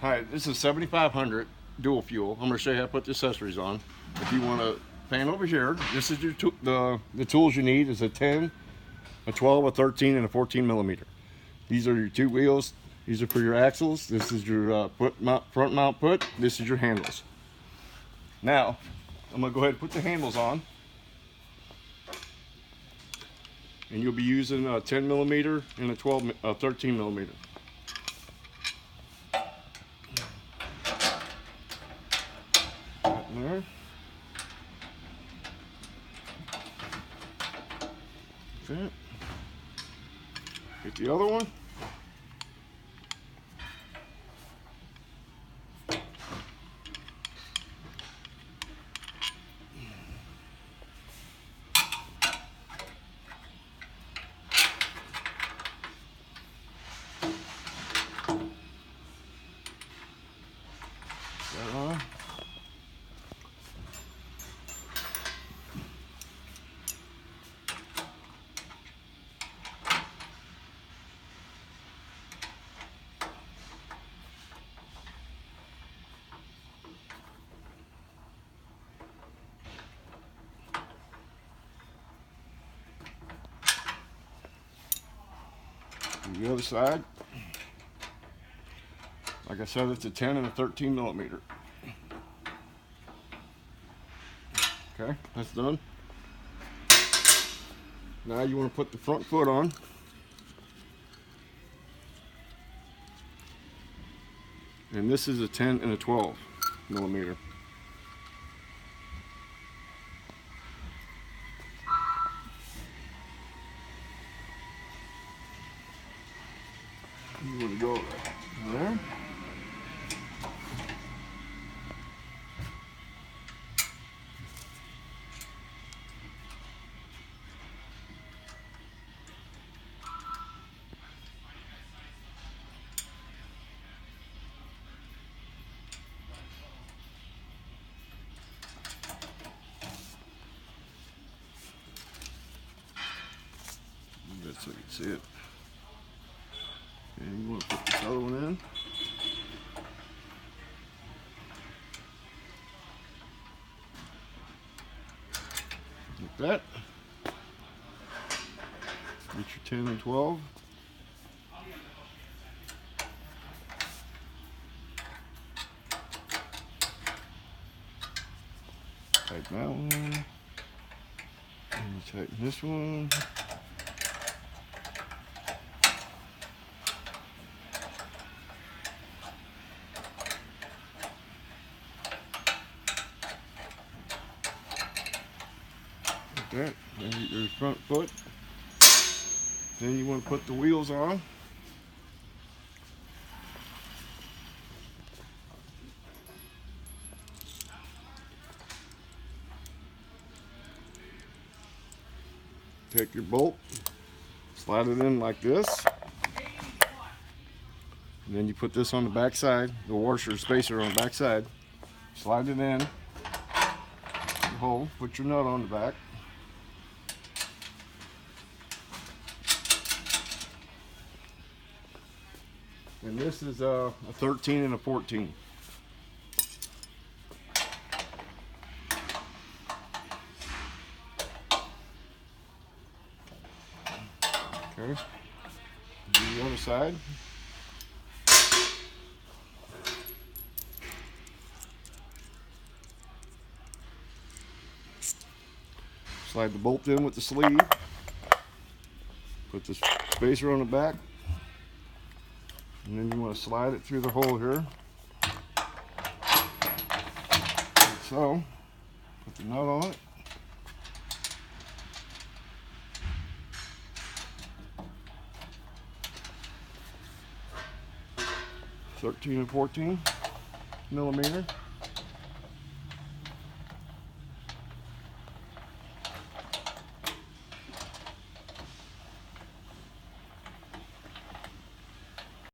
Hi, this is 7500 dual fuel. I'm going to show you how to put the accessories on. If you want to pan over here, this is your the tools you need is a 10, a 12, a 13, and a 14 millimeter. These are your two wheels. These are for your axles. This is your front mount put. This is your handles. Now, I'm going to go ahead and put the handles on. And you'll be using a 10 millimeter and a 13 millimeter. There. That's it. Get the other one. That on. The other side, like I said, it's a 10 and a 13 millimeter. Okay, that's done. Now you want to put the front foot on. And this is a 10 and a 12 millimeter. You want to go there. That's so you can see it. And you want to put this other one in. Like that. Get your 10 and 12. Tighten that one. And you tighten this one. That. Then get your front foot. Then you want to put the wheels on. Take your bolt, slide it in like this. And then you put this on the back side, the washer spacer on the back side. Slide it in the hole, put your nut on the back. And this is a 13 and a 14. Okay. Do the other side. Slide the bolt in with the sleeve. Put the spacer on the back. And then you want to slide it through the hole here. Like so. Put the nut on it. .13 and 14 millimeter.